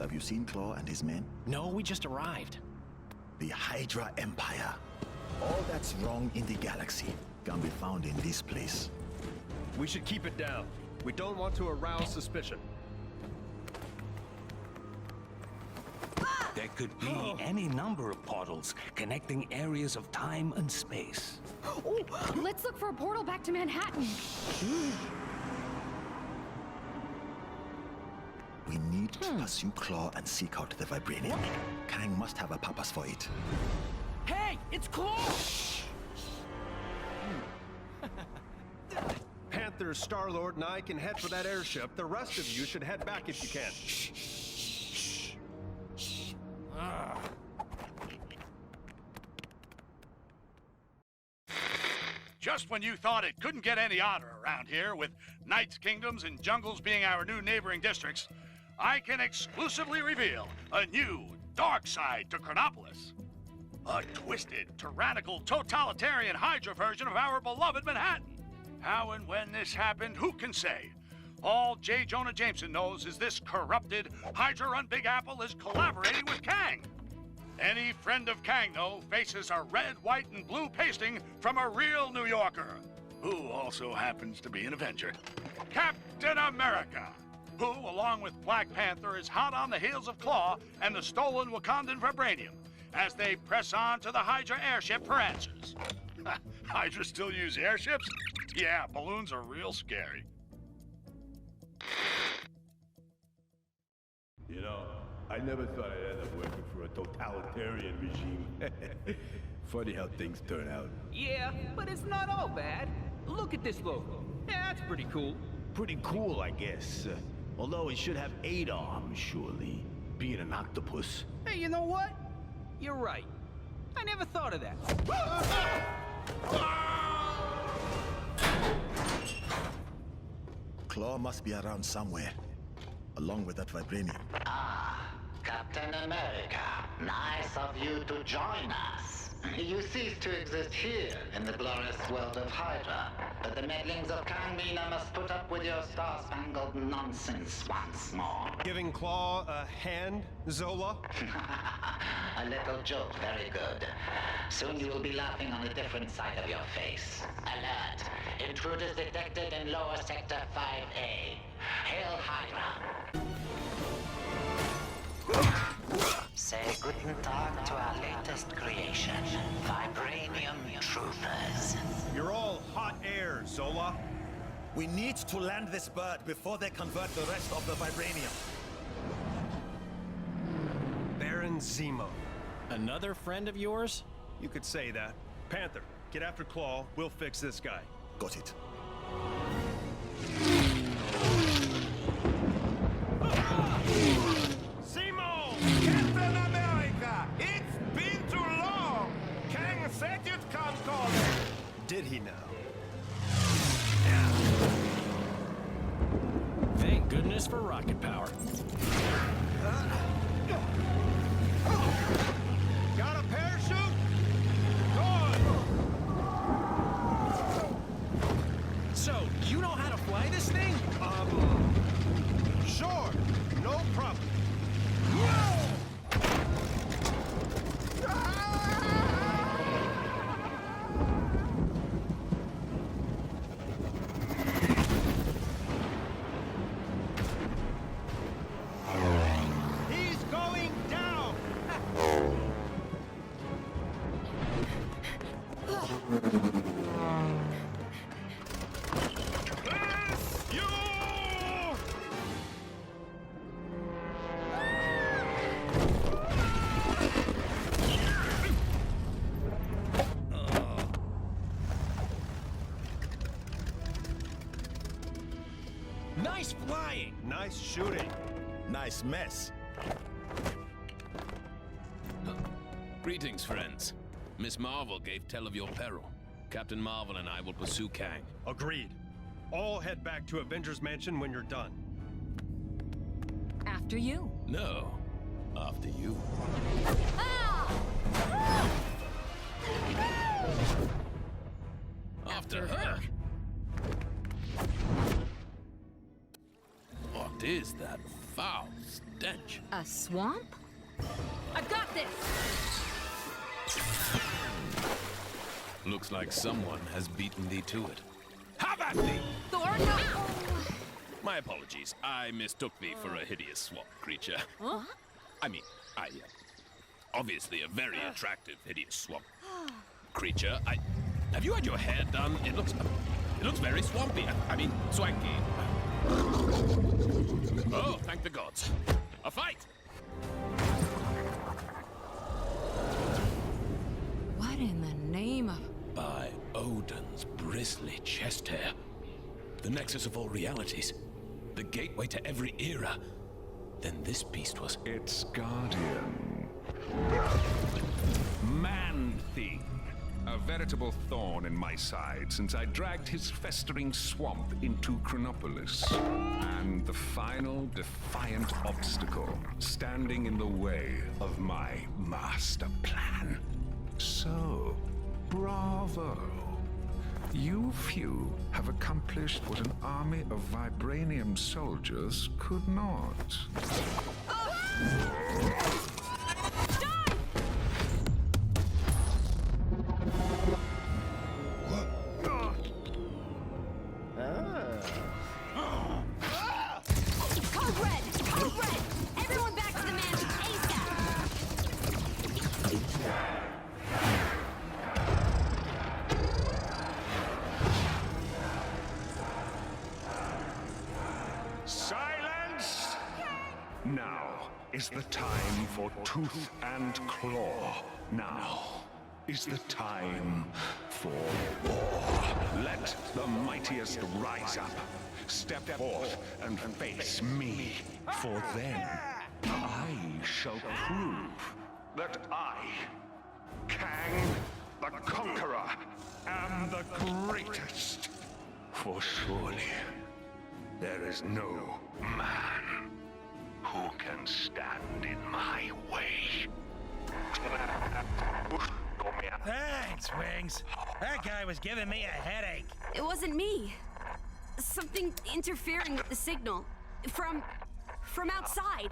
Have you seen Claw and his men? No, we just arrived. The Hydra Empire. All that's wrong in the galaxy can be found in this place. We should keep it down. We don't want to arouse suspicion. There could be any number of portals connecting areas of time and space. Oh, let's look for a portal back to Manhattan. We need to pursue Claw and seek out the Vibranium. Kang must have a purpose for it. Hey, it's Claw! Panther, Star-Lord, and I can head for that airship. The rest of you should head back if you can. Just when you thought it couldn't get any odder around here, with Knights' Kingdoms and Jungles being our new neighboring districts, I can exclusively reveal a new dark side to Chronopolis. A twisted, tyrannical, totalitarian Hydra version of our beloved Manhattan. How and when this happened, who can say? All J. Jonah Jameson knows is this corrupted, Hydra-run Big Apple is collaborating with Kang. Any friend of Kang, though, faces a red, white, and blue pasting from a real New Yorker, who also happens to be an Avenger. Captain America, who, along with Black Panther, is hot on the heels of Claw and the stolen Wakandan Vibranium, as they press on to the Hydra airship for answers. Hydra still use airships? Yeah, balloons are real scary. You know, I never thought I'd end up working for a totalitarian regime. Funny how things turn out. Yeah, but it's not all bad. Look at this logo. Yeah, that's pretty cool. Pretty cool, I guess. Although it should have 8 arms, surely. Being an octopus. Hey, you know what? You're right. I never thought of that. Claw must be around somewhere, along with that Vibranium. Ah, Captain America. Nice of you to join us. You cease to exist here in the glorious world of Hydra, but the meddlings of Kangmina must put up with your star-spangled nonsense once more. Giving Claw a hand, Zola? A little joke, very good. Soon you will be laughing on a different side of your face. Alert! Intruders detected in lower sector 5A. Hail Hydra! Say guten Tag to our latest creation, Vibranium Truthers. You're all hot air, Zola. We need to land this bird before they convert the rest of the Vibranium. Baron Zemo. Another friend of yours? You could say that. Panther, get after Claw. We'll fix this guy. Got it. Zemo! Captain America! It's been too long! Kang said you'd come calling! Did he now? Thank goodness for rocket power. Got a parachute? Good! So, you know how to fly this thing? Sure. No problem. He's going down! Bless you! Nice flying! Nice shooting. Nice mess. Greetings, friends. Miss Marvel gave tell of your peril. Captain Marvel and I will pursue Kang. Agreed. All head back to Avengers Mansion when you're done. After you. No, after you. After her. What is that foul stench. A swamp? I've got this! Looks like someone has beaten thee to it. Have at thee! Thor, no! My apologies. I mistook thee for a hideous swamp creature. Huh? I mean, obviously a very attractive hideous swamp creature. Have you had your hair done? It looks very swampy. I mean, swanky. Oh, thank the gods. A fight! What in the name of... By Odin's bristly chest hair. The nexus of all realities. The gateway to every era. Then this beast was... Its guardian. Man-thing. A veritable thorn in my side since I dragged his festering swamp into Chronopolis. And the final defiant obstacle standing in the way of my master plan. So, bravo. You few have accomplished what an army of vibranium soldiers could not. Code red! Code red! Everyone back to the mansion ASAP! Silence! Now is the time for tooth and claw. Now is the time for war. Let the mightiest rise up. Step forth and face me. For then I shall prove that I, Kang the Conqueror, am the greatest. For surely there is no man who can stand in my way. Thanks, Wings. That guy was giving me a headache. It wasn't me. Something interfering with the signal. From outside.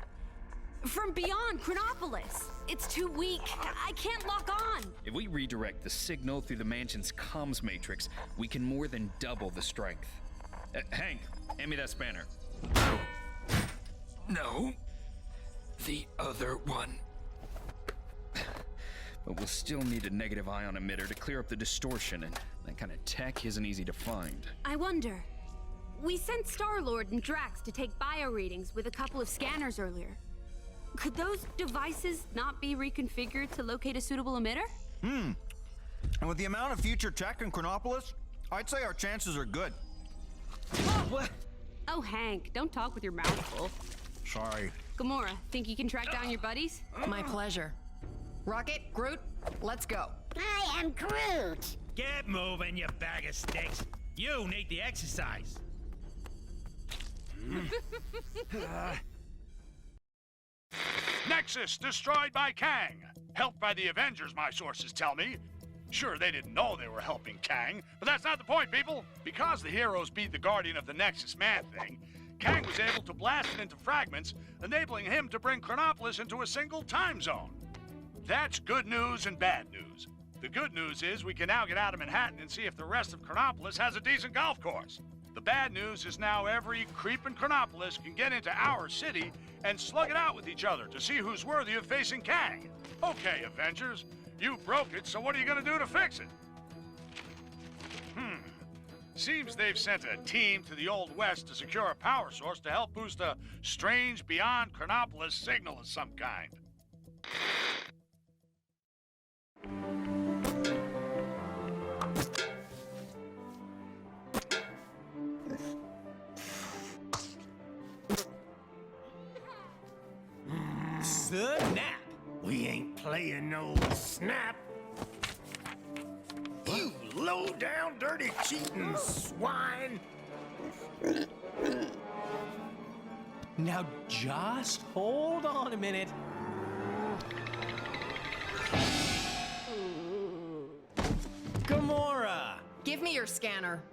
From beyond Chronopolis. It's too weak. I can't lock on. If we redirect the signal through the mansion's comms matrix, we can more than double the strength. Hank, hand me that spanner. No. The other one. But we'll still need a negative ion emitter to clear up the distortion, and that kind of tech isn't easy to find. I wonder. We sent Star-Lord and Drax to take bio readings with a couple of scanners earlier. Could those devices not be reconfigured to locate a suitable emitter? And with the amount of future tech in Chronopolis, I'd say our chances are good. What? Oh, Hank, don't talk with your mouth full. Sorry. Gamora, think you can track down your buddies? My pleasure. Rocket, Groot, let's go. I am Groot. Get moving, you bag of sticks. You need the exercise. Nexus destroyed by Kang. Helped by the Avengers, my sources tell me. Sure, they didn't know they were helping Kang, but that's not the point, people. Because the heroes beat the Guardian of the Nexus Man-Thing, Kang was able to blast it into fragments, enabling him to bring Chronopolis into a single time zone. That's good news and bad news. The good news is we can now get out of Manhattan and see if the rest of Chronopolis has a decent golf course. The bad news is now every creep in Chronopolis can get into our city and slug it out with each other to see who's worthy of facing Kang. Okay, Avengers, you broke it, so what are you gonna do to fix it? Seems they've sent a team to the Old West to secure a power source to help boost a strange beyond Chronopolis signal of some kind. Snap! We ain't playing no snap. You low-down, dirty, cheating swine! Now just hold on a minute. Gamora! Give me your scanner.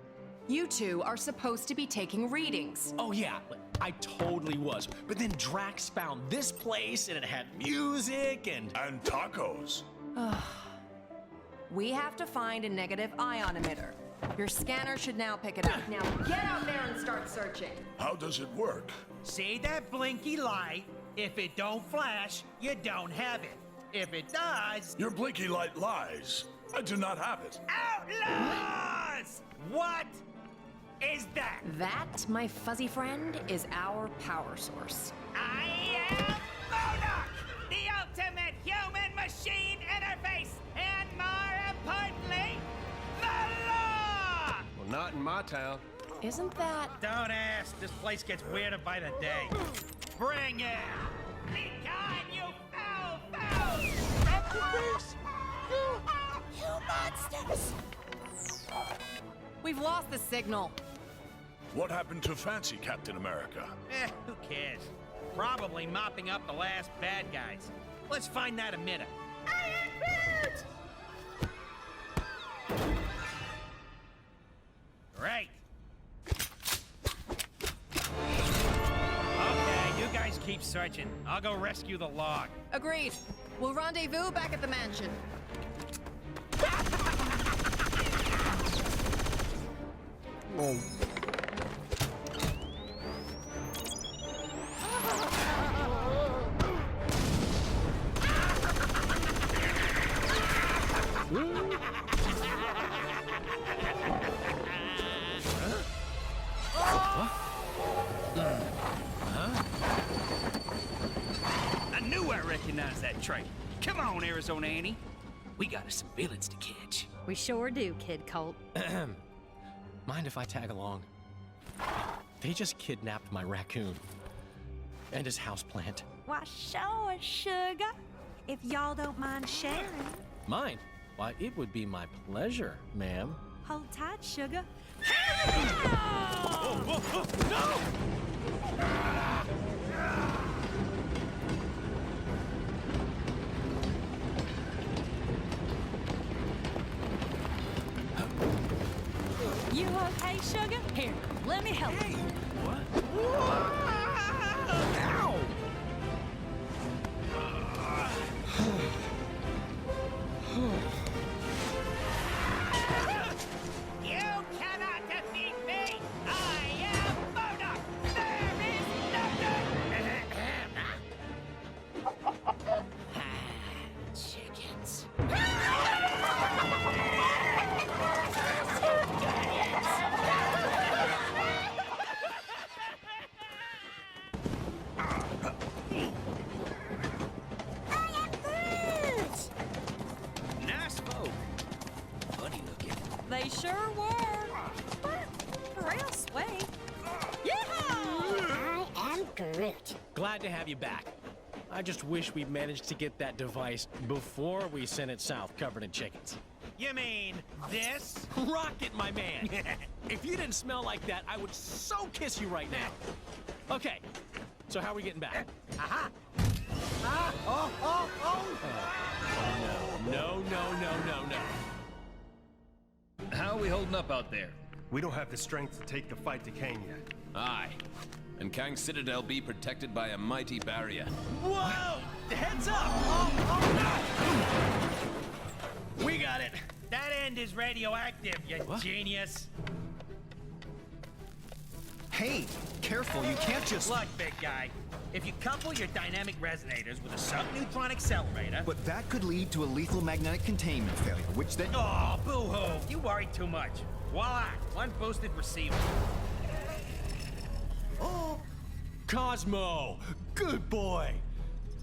You two are supposed to be taking readings. Oh yeah, I totally was. But then Drax found this place, and it had music and tacos. We have to find a negative ion emitter. Your scanner should now pick it up. Now get out there and start searching. How does it work? See that blinky light? If it don't flash, you don't have it. If it does... Your blinky light lies. I do not have it. Outlaws! What is that? That, my fuzzy friend, is our power source. I am Monarch, the ultimate human-machine interface, and more importantly, the law! Well, not in my town. Isn't that... Don't ask. This place gets weirder by the day. Bring it! Be gone, you foul! You monsters! We've lost the signal. What happened to Fancy Captain America? Who cares? Probably mopping up the last bad guys. Let's find that emitter. Great. Okay, you guys keep searching. I'll go rescue the log. Agreed. We'll rendezvous back at the mansion. I knew I recognized that trait. Come on, Arizona Annie. We got us some villains to catch. We sure do, Kid Colt. mind if I tag along? They just kidnapped my raccoon and his houseplant. Why, sure, sugar. If y'all don't mind sharing. Mine? Why, it would be my pleasure, ma'am. Hold tight, sugar. You okay, sugar? Here, let me help you. What? Ow! You cannot defeat me! I am Murdoch! There is nothing! Chickens. Nice folk. Funny looking. They sure were. Real sweet. I am Groot. Glad to have you back. I just wish we'd managed to get that device before we sent it south covered in chickens. You mean this? Rocket, my man! If you didn't smell like that, I would so kiss you right now. Okay, so how are we getting back? Aha! Ah! Oh! Oh! Oh! No. How are we holding up out there? We don't have the strength to take the fight to Kane yet. Aye. And Kang's Citadel be protected by a mighty barrier. Whoa! Heads up! Oh! We got it. That end is radioactive, you genius. Hey, careful, you can't just... Look, big guy. If you couple your dynamic resonators with a subneutron accelerator... But that could lead to a lethal magnetic containment failure, which then... Oh, boo-hoo. You worry too much. Voila, one boosted receiver. Oh, Cosmo! Good boy!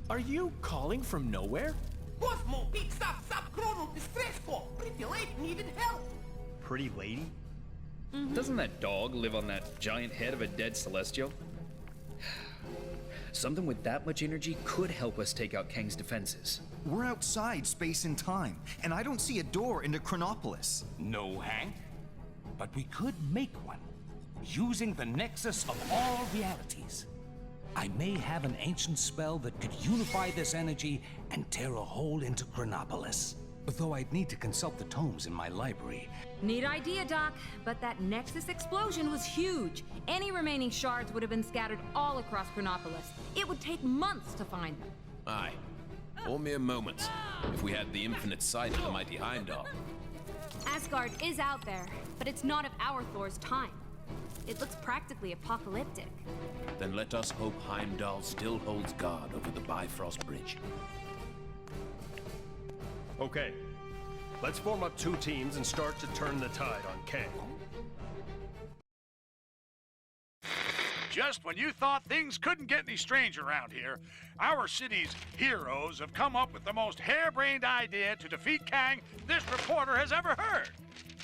Are you calling from nowhere? Cosmo, big stop, chrono, distressful. Pretty lady needed help. Pretty lady? Doesn't that dog live on that giant head of a dead Celestial? Something with that much energy could help us take out Kang's defenses. We're outside space and time, and I don't see a door into Chronopolis. No, Hank. But we could make one, using the Nexus of all realities. I may have an ancient spell that could unify this energy and tear a hole into Chronopolis. Though I'd need to consult the tomes in my library. Neat idea, Doc, but that Nexus explosion was huge. Any remaining shards would have been scattered all across Chronopolis. It would take months to find them. Aye. All mere moments, if we had the infinite sight of the mighty Heimdall. Asgard is out there, but it's not of our Thor's time. It looks practically apocalyptic. Then let us hope Heimdall still holds guard over the Bifrost Bridge. Okay, let's form up 2 teams and start to turn the tide on Kang. Just when you thought things couldn't get any stranger around here, our city's heroes have come up with the most harebrained idea to defeat Kang this reporter has ever heard.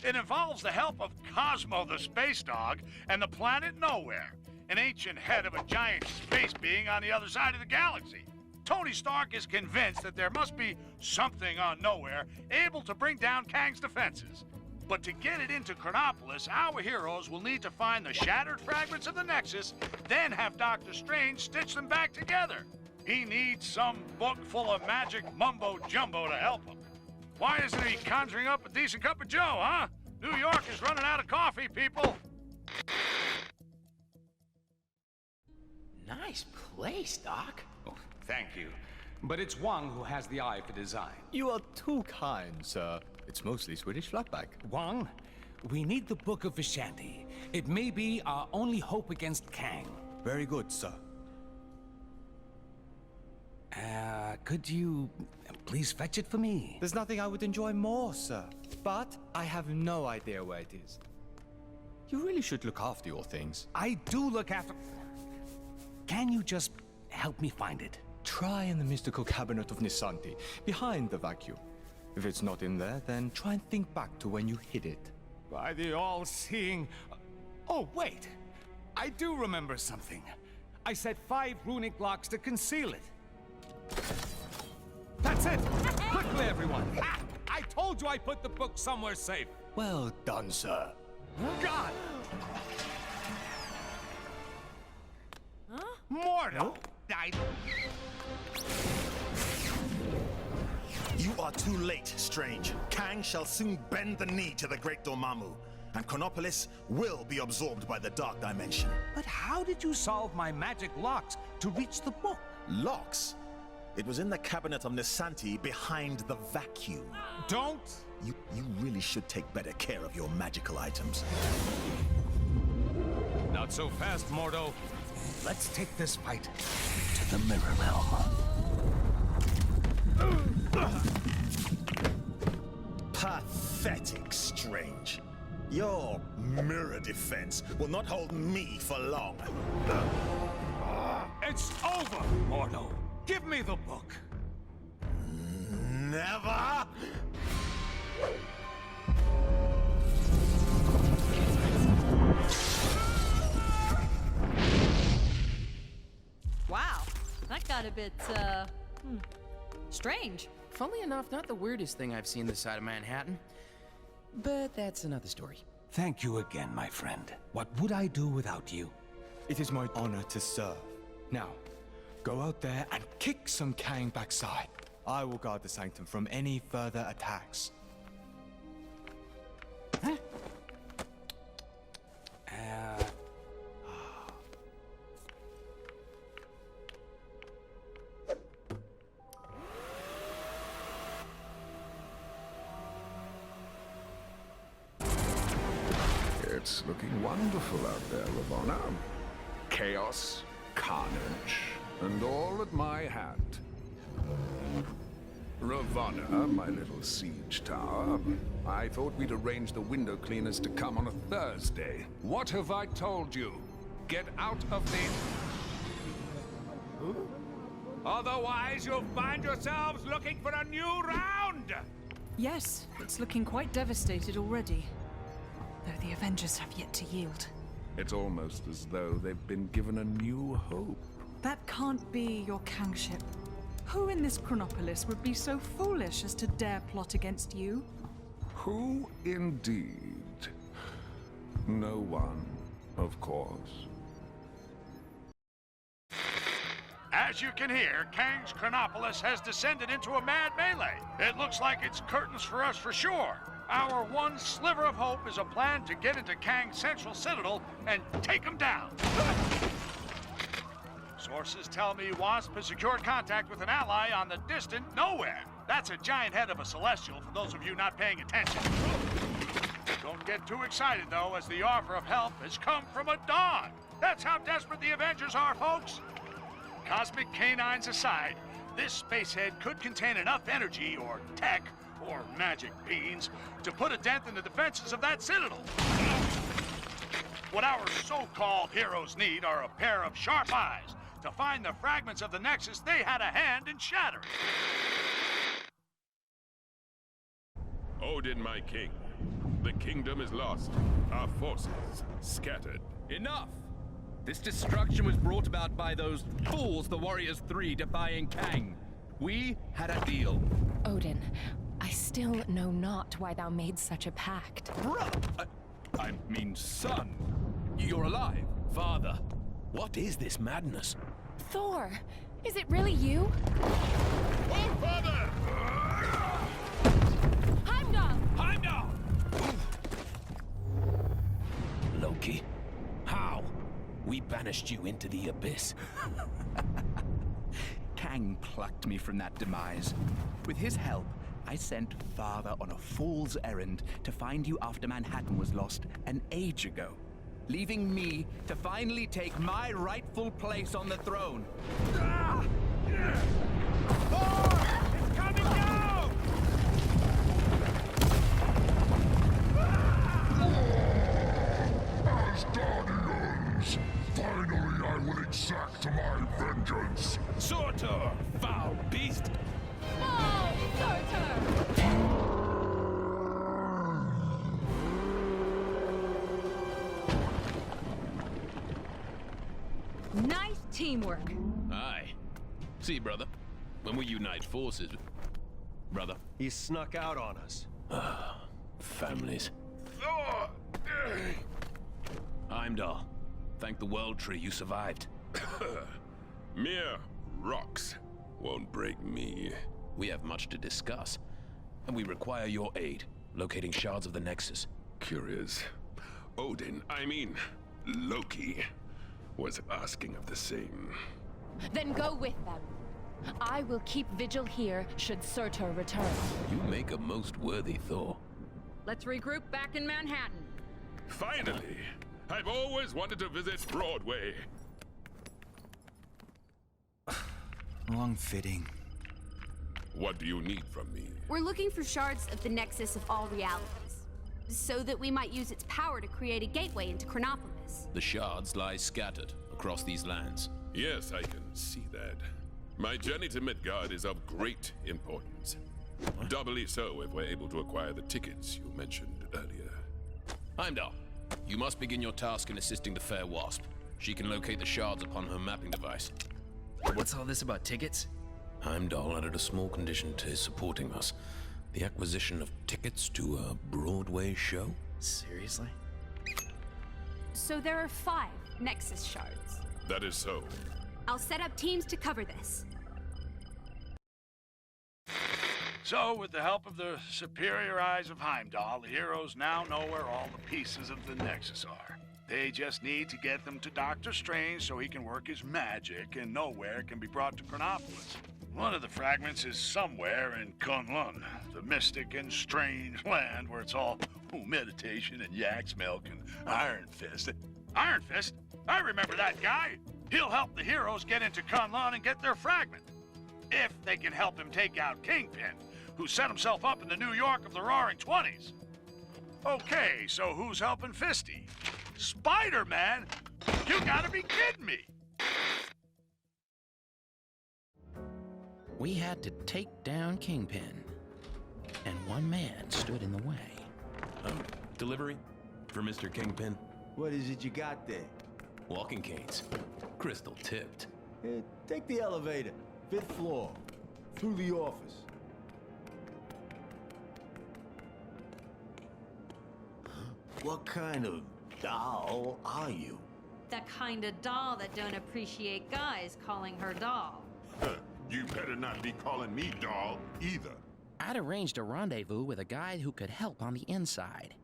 It involves the help of Cosmo the Space Dog and the planet Nowhere, an ancient head of a giant space being on the other side of the galaxy. Tony Stark is convinced that there must be something on Nowhere able to bring down Kang's defenses. But to get it into Chronopolis, our heroes will need to find the shattered fragments of the Nexus, then have Doctor Strange stitch them back together. He needs some book full of magic mumbo-jumbo to help him. Why isn't he conjuring up a decent cup of joe, huh? New York is running out of coffee, people. Nice place, Doc. Oh, thank you. But it's Wang who has the eye for design. You are too kind, sir. It's mostly Swedish flatback. Wang, we need the Book of Vishanti. It may be our only hope against Kang. Very good, sir. Could you please fetch it for me? There's nothing I would enjoy more, sir. But I have no idea where it is. You really should look after your things. I do look after... Can you just help me find it? Try in the mystical cabinet of Nisanti, behind the vacuum. If it's not in there, then try and think back to when you hid it. By the all-seeing... Oh, wait! I do remember something. I set 5 runic locks to conceal it. That's it! Quickly, everyone! Ah, I told you I put the book somewhere safe! Well done, sir. God! Huh? Mordo! You are too late, Strange. Kang shall soon bend the knee to the Great Dormammu, and Chronopolis will be absorbed by the Dark Dimension. But how did you solve my magic locks to reach the book? Locks? It was in the cabinet of Nisanti behind the vacuum. Don't! You really should take better care of your magical items. Not so fast, Mordo. Let's take this fight to the Mirror Realm. Pathetic, Strange. Your mirror defense will not hold me for long. It's over, Mordo. Give me the book. Never! Wow, that got a bit, strange. Funnily enough, not the weirdest thing I've seen this side of Manhattan. But that's another story. Thank you again, my friend. What would I do without you? It is my honor to serve. Now, go out there and kick some Kang backside. I will guard the sanctum from any further attacks. Huh? It's looking wonderful out there, Ravonna. Chaos, carnage, and all at my hand. Ravonna, my little siege tower. I thought we'd arrange the window cleaners to come on a Thursday. What have I told you? Get out of the... Otherwise, you'll find yourselves looking for a new round! Yes, it's looking quite devastated already. Though the Avengers have yet to yield. It's almost as though they've been given a new hope. That can't be your Kangship. Who in this Chronopolis would be so foolish as to dare plot against you? Who indeed? No one, of course. As you can hear, Kang's Chronopolis has descended into a mad melee. It looks like it's curtains for us for sure. Our one sliver of hope is a plan to get into Kang's central citadel and take him down. Sources tell me Wasp has secured contact with an ally on the distant Nowhere. That's a giant head of a Celestial for those of you not paying attention. Don't get too excited, though, as the offer of help has come from a Dawn. That's how desperate the Avengers are, folks. Cosmic canines aside, this spacehead could contain enough energy or tech or magic beans to put a dent in the defenses of that citadel. What our so-called heroes need are a pair of sharp eyes to find the fragments of the Nexus they had a hand in shattering. Odin, my king. The kingdom is lost. Our forces scattered. Enough! This destruction was brought about by those fools, the Warriors 3, defying Kang. We had a deal. Odin, I still know not why thou made such a pact. I mean, son. You're alive. Father, what is this madness? Thor, is it really you? Oh, father! Heimdall! Heimdall! Loki, how? We banished you into the abyss. Kang plucked me from that demise. With his help, I sent Father on a fool's errand to find you after Manhattan was lost an age ago, leaving me to finally take my rightful place on the throne. Thor! It's coming down! As Guardians, finally I will exact my vengeance. Surtur, foul beast! No, Surtur! Nice teamwork. Aye. See, brother, when we unite forces, brother. He snuck out on us. Families. Heimdall, thank the World Tree you survived. Mere rocks won't break me. We have much to discuss, and we require your aid locating shards of the Nexus. Curious. Odin, I mean, Loki, was asking of the same. Then go with them. I will keep vigil here should Surtur return. You make a most worthy Thor. Let's regroup back in Manhattan. Finally! I've always wanted to visit Broadway. Long-fitting. What do you need from me? We're looking for shards of the Nexus of all realities, so that we might use its power to create a gateway into Chronopolis. The shards lie scattered across these lands. Yes, I can see that. My journey to Midgard is of great importance. Doubly so if we're able to acquire the tickets you mentioned earlier. Heimdall, you must begin your task in assisting the fair Wasp. She can locate the shards upon her mapping device. What's all this about tickets? Heimdall added a small condition to his supporting us. The acquisition of tickets to a Broadway show? Seriously? So there are 5 Nexus Shards. That is so. I'll set up teams to cover this. So, with the help of the superior eyes of Heimdall, the heroes now know where all the pieces of the Nexus are. They just need to get them to Doctor Strange so he can work his magic and Nowhere can be brought to Chronopolis. One of the fragments is somewhere in Kunlun, the mystic and strange land where it's all meditation and yak's milk and Iron Fist. Iron Fist? I remember that guy! He'll help the heroes get into Kunlun and get their fragment. If they can help him take out Kingpin, who set himself up in the New York of the Roaring Twenties. Okay, so who's helping Fisty? Spider-Man? You gotta be kidding me! We had to take down Kingpin, and one man stood in the way. Delivery for Mr. Kingpin. What is it you got there? Walking canes. Crystal tipped. Take the elevator. 5th floor. Through the office. What kind of doll are you? The kind of doll that don't appreciate guys calling her doll. You better not be calling me doll either. I'd arranged a rendezvous with a guy who could help on the inside.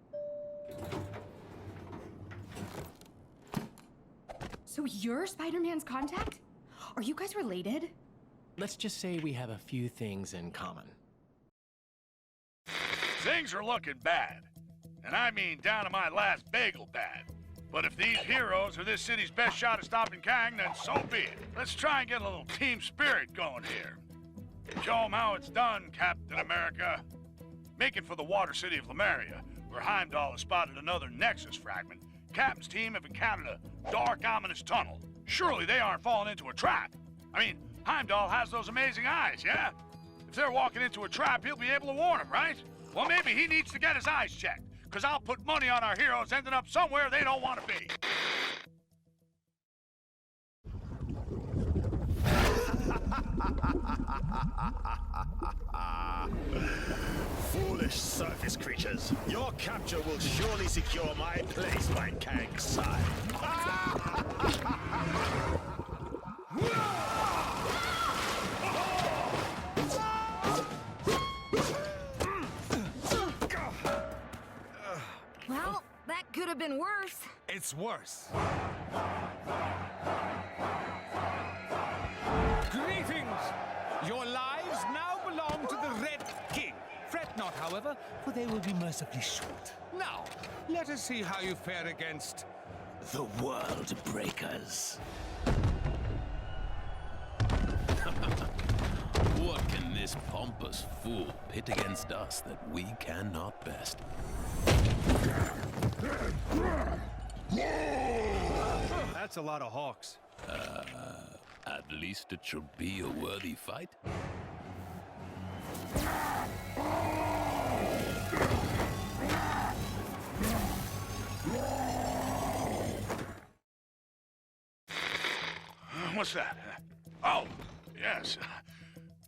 So you're Spider-Man's contact? Are you guys related? Let's just say we have a few things in common. Things are looking bad. And I mean down to my last bagel bad. But if these heroes are this city's best shot at stopping Kang, then so be it. Let's try and get a little team spirit going here. Show 'em how it's done, Captain America. Make it for the water city of Lemuria, where Heimdall has spotted another Nexus Fragment. Captain's team have encountered a dark, ominous tunnel. Surely they aren't falling into a trap. I mean, Heimdall has those amazing eyes, yeah? If they're walking into a trap, he'll be able to warn them, right? Well, maybe he needs to get his eyes checked, because I'll put money on our heroes ending up somewhere they don't want to be. Foolish surface creatures. Your capture will surely secure my place by Kang's side. Well, that could have been worse. It's worse. Greetings! Your lives now belong to the Red King. Fret not, however, for they will be mercifully short. Now, let us see how you fare against the World Breakers. What can this pompous fool pit against us that we cannot best? That's a lot of hawks. At least it should be a worthy fight. What's that? Oh, yes.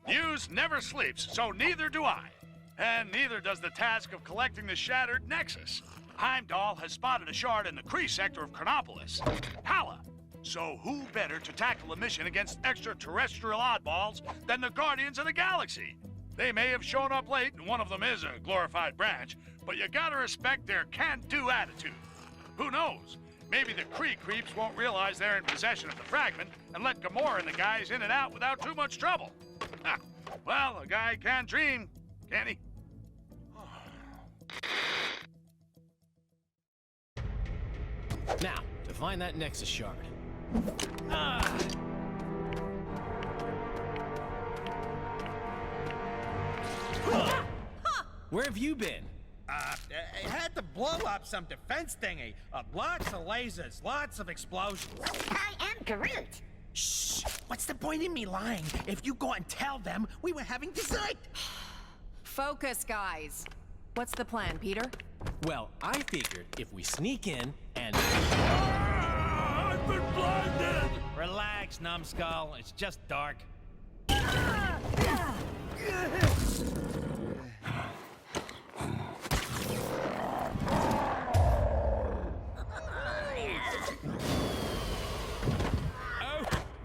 News never sleeps, so neither do I. And neither does the task of collecting the shattered Nexus. Heimdall has spotted a shard in the Kree sector of Chronopolis. Hala! So who better to tackle a mission against extraterrestrial oddballs than the Guardians of the Galaxy? They may have shown up late, and one of them is a glorified branch, but you gotta respect their can-do attitude. Who knows? Maybe the Kree creeps won't realize they're in possession of the fragment and let Gamora and the guys in and out without too much trouble. Well, a guy can dream, can't he? Now, to find that Nexus Shard. Where have you been? I had to blow up some defense thingy. Lots of lasers, lots of explosions. I am Groot. Shh! What's the point in me lying? If you go and tell them we were having dessert. Focus, guys. What's the plan, Peter? Well, I figured if we sneak in and... I've been blinded! Relax, numbskull. It's just dark.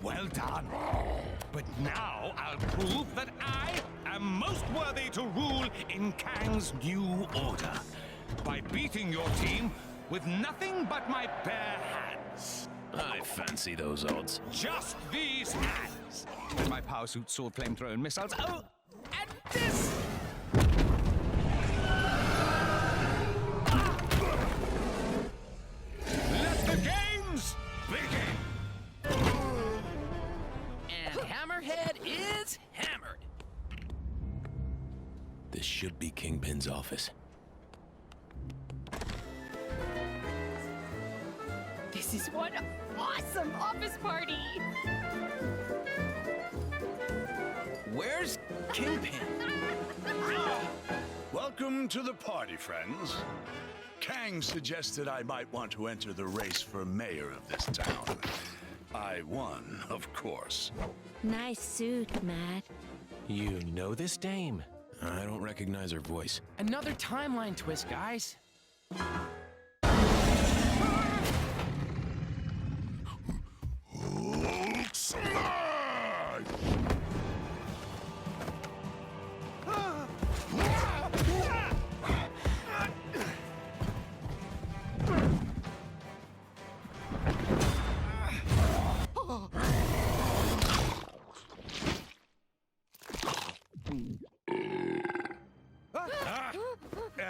Well done. But now I'll prove that I am most worthy to rule in Kang's new order. By beating your team with nothing but my bare hands. I fancy those odds. Just these hands. And my power suit, sword, flamethrower, and missiles. Oh, and this! Let the games begin! And Hammerhead is hammered. This should be Kingpin's office. This is one awesome office party! Where's Kingpin? Welcome to the party, friends. Kang suggested I might want to enter the race for mayor of this town. I won, of course. Nice suit, Matt. You know this dame? I don't recognize her voice. Another timeline twist, guys.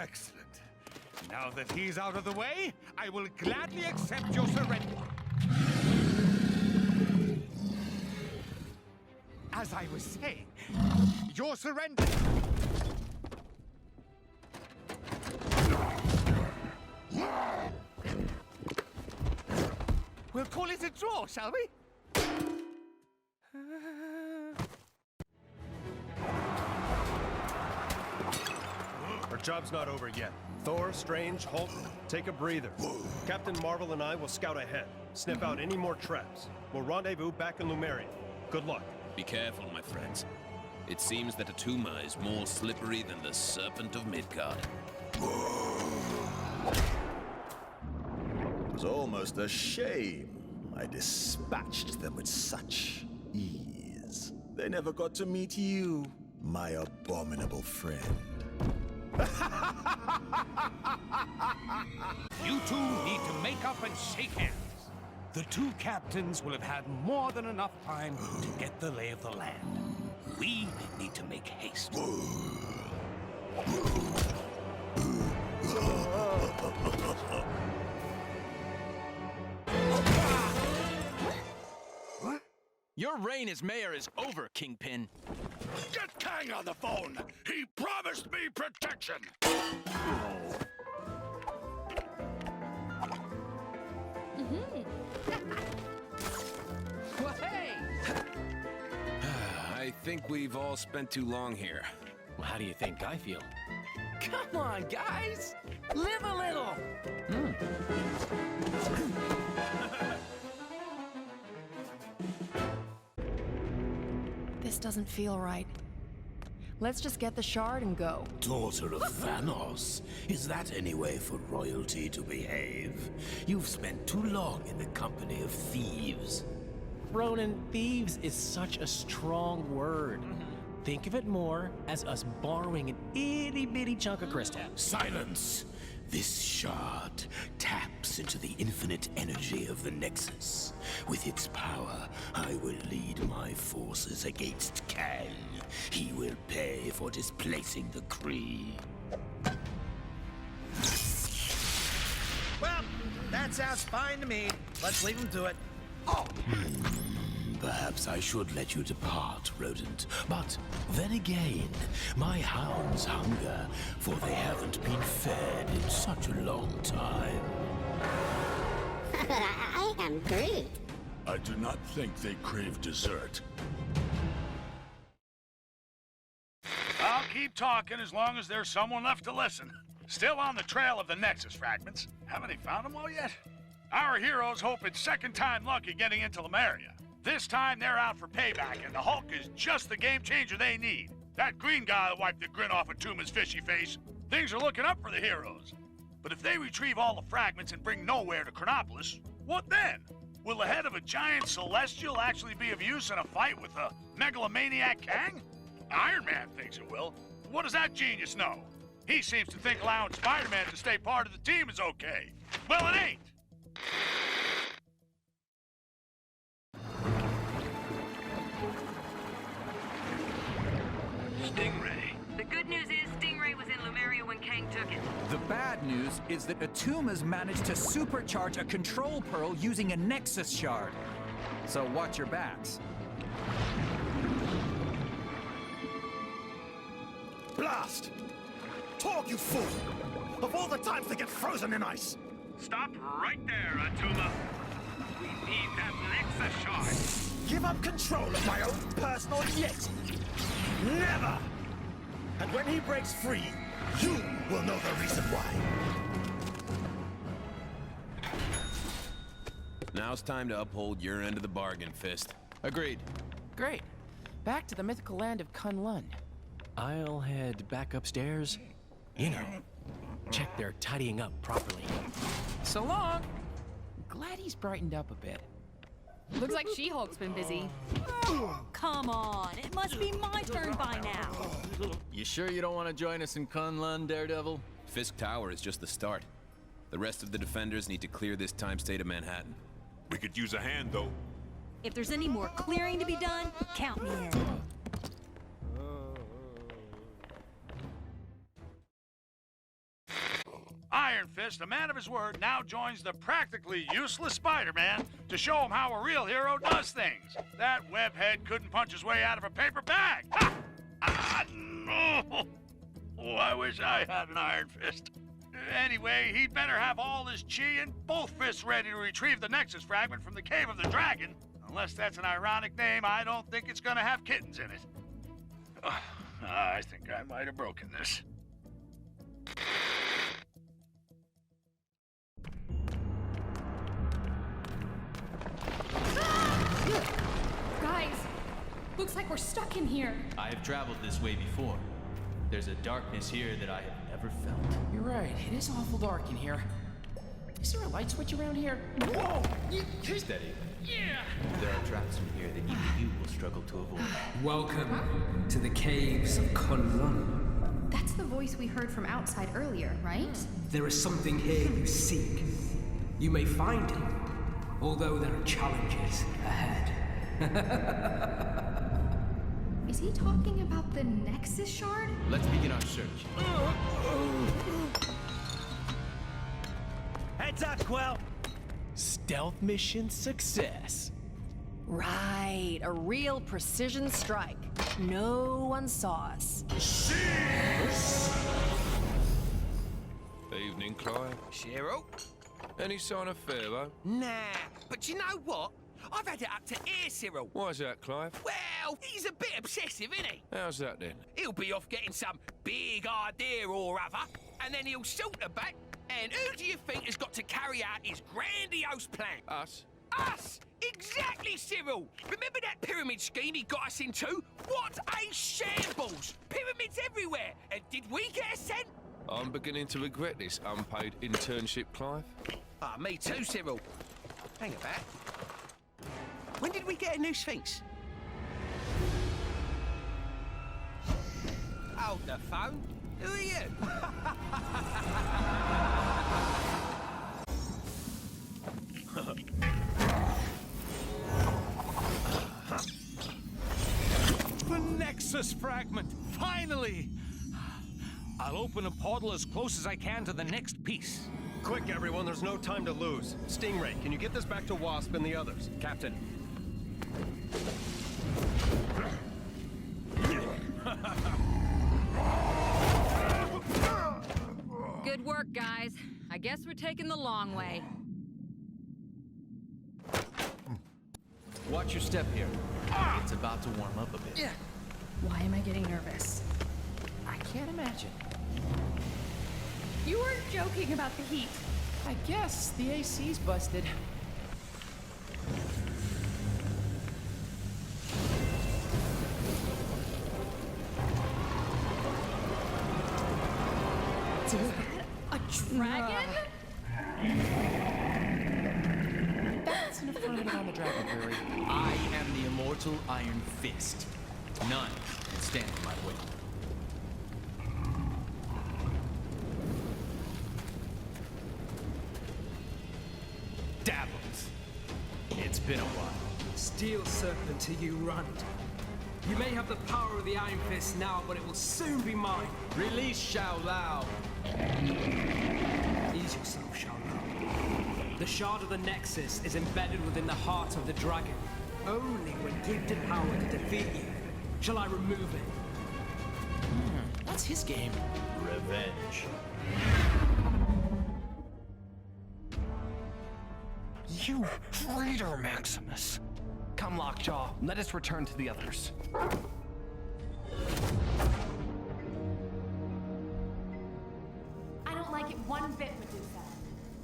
Excellent. Now that he's out of the way, I will gladly accept your surrender. As I was saying, your surrender. We'll call it a draw, shall we? Our job's not over yet. Thor, Strange, Hulk, take a breather. Captain Marvel and I will scout ahead, sniff out any more traps. We'll rendezvous back in Lumeria. Good luck. Be careful, my friends. It seems that Atuma is more slippery than the Serpent of Midgard. It was almost a shame I dispatched them with such ease. They never got to meet you, my abominable friend. You two need to make up and shake hands. The two captains will have had more than enough time to get the lay of the land. We need to make haste. Your reign as mayor is over, Kingpin. Get Kang on the phone! He promised me protection! Well, hey! I think we've all spent too long here. Well, how do you think I feel? Come on, guys! Live a little! This doesn't feel right. Let's just get the shard and go. Daughter of Thanos, is that any way for royalty to behave? You've spent too long in the company of thieves. Ronan, thieves is such a strong word. Think of it more as us borrowing an itty-bitty chunk of crystal. Silence! This shard taps into the infinite energy of the Nexus. With its power, I will lead my forces against Kang. He will pay for displacing the Kree. Well, that sounds fine to me. Let's leave him to it. Oh! Perhaps I should let you depart, rodent. But then again, my hounds hunger, for they haven't been fed in such a long time. I am Groot. I do not think they crave dessert. I'll keep talking as long as there's someone left to listen. Still on the trail of the Nexus Fragments. Haven't they found them all yet? Our heroes hope it's second time lucky getting into Lemuria. This time they're out for payback, and the Hulk is just the game changer they need. That green guy that wiped the grin off of Tuma's fishy face. Things are looking up for the heroes. But if they retrieve all the fragments and bring nowhere to Chronopolis, what then? Will the head of a giant celestial actually be of use in a fight with a megalomaniac Kang? Iron Man thinks it will. What does that genius know? He seems to think allowing Spider-Man to stay part of the team is okay. Well, it ain't. Stingray. The good news is Stingray was in Lemuria when Kang took it. The bad news is that Atuma's managed to supercharge a control pearl using a Nexus Shard. So watch your backs. Blast! Talk, you fool! Of all the times to get frozen in ice! Stop right there, Atuma. We need that Nexus Shard. Give up control of my own personal yeti! Never! And when he breaks free, you will know the reason why. Now it's time to uphold your end of the bargain, Fist. Agreed. Great. Back to the mythical land of Kunlun. I'll head back upstairs. You know, check they're tidying up properly. So long! Glad he's brightened up a bit. Looks like She-Hulk's been busy. Come on, it must be my turn by now. You sure you don't want to join us in Kunlun, Daredevil? Fisk Tower is just the start. The rest of the defenders need to clear this time state of Manhattan. We could use a hand, though. If there's any more clearing to be done, count me in. Iron Fist, a man of his word, now joins the practically useless Spider-Man to show him how a real hero does things. That webhead couldn't punch his way out of a paper bag. Ha! Ah, no! Oh, I wish I had an Iron Fist. Anyway, he'd better have all his chi and both fists ready to retrieve the Nexus Fragment from the Cave of the Dragon. Unless that's an ironic name, I don't think it's gonna have kittens in it. I think I might have broken this. Guys, looks like we're stuck in here. I have traveled this way before. There's a darkness here that I have never felt. You're right, it is awful dark in here. Is there a light switch around here? Whoa! Steady. Yeah! There are traps in here that even you will struggle to avoid. Welcome to the caves of Kunlun. That's the voice we heard from outside earlier, right? There is something here you seek. You may find it, although there are challenges ahead. Is he talking about the Nexus Shard? Let's begin our search. Heads up, Quill! Stealth mission success. Right, a real precision strike. No one saw us. Evening, Clive. Shiro? Any sign of Pharaoh? Nah, but you know what? I've had it up to here, Cyril. Why's that, Clive? Well, he's a bit obsessive, isn't he? How's that then? He'll be off getting some big idea or other, and then he'll saunter back. And who do you think has got to carry out his grandiose plan? Us? Us! Exactly, Cyril! Remember that pyramid scheme he got us into? What a shambles! Pyramids everywhere! And did we get a cent? I'm beginning to regret this unpaid internship, Clive. Ah, me too, Cyril. Hang about. When did we get a new Sphinx? Hold the phone. Who are you? The Nexus Fragment! Finally! I'll open a portal as close as I can to the next piece. Quick, everyone, there's no time to lose. Stingray, can you get this back to Wasp and the others? Captain. Good work, guys. I guess we're taking the long way. Watch your step here. It's about to warm up a bit. Why am I getting nervous? I can't imagine. You weren't joking about the heat. I guess the AC's busted. A dragon? That's an affirmative on the dragon theory. I am the immortal Iron Fist. None can stand in my way. Dabbles. It's been a while. Steel serpent to you, Rund. You may have the power of the Iron Fist now, but it will soon be mine. Release Xiao Lao. Ease yourself, Shao Lao. The shard of the Nexus is embedded within the heart of the dragon. Only when gifted power to defeat you shall I remove it. That's his game. Revenge. You traitor, Maximus! Come, Lockjaw, let us return to the others. I don't like it one bit, Medusa.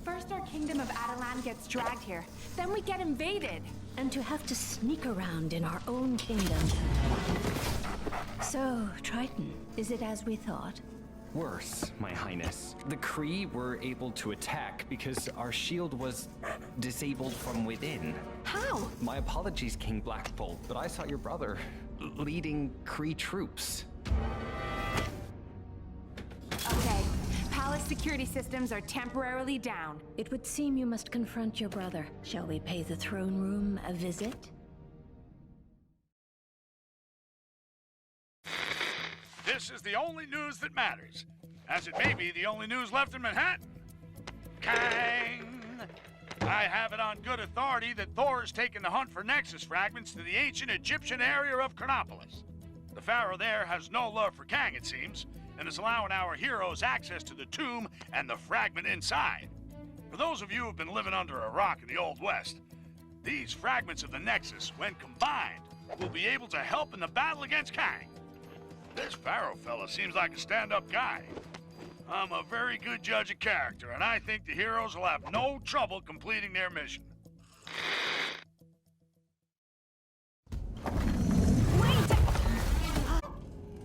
First our kingdom of Adelan gets dragged here, then we get invaded. And to have to sneak around in our own kingdom. So, Triton, is it as we thought? Worse, my highness. The Kree were able to attack because our shield was disabled from within. How? My apologies, King Blackbolt, but I saw your brother leading Kree troops. Okay, palace security systems are temporarily down. It would seem you must confront your brother. Shall we pay the throne room a visit? This is the only news that matters, as it may be the only news left in Manhattan. Kang! I have it on good authority that Thor's taken the hunt for Nexus Fragments to the ancient Egyptian area of Chronopolis. The Pharaoh there has no love for Kang, it seems, and is allowing our heroes access to the tomb and the fragment inside. For those of you who've been living under a rock in the Old West, these fragments of the Nexus, when combined, will be able to help in the battle against Kang. This Pharaoh fella seems like a stand-up guy. I'm a very good judge of character, and I think the heroes will have no trouble completing their mission.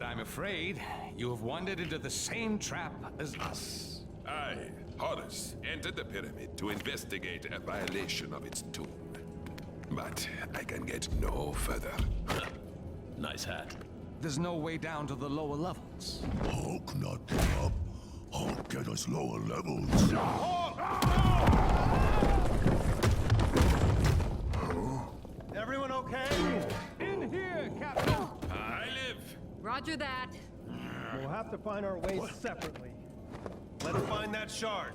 I'm afraid you have wandered into the same trap as us. I, Horus, entered the pyramid to investigate a violation of its tomb. But I can get no further. Nice hat. There's no way down to the lower levels. Hulk not get up. Hulk get us lower levels. Everyone okay? In here, Captain! I live. Roger that. We'll have to find our ways separately. Let's find that shard.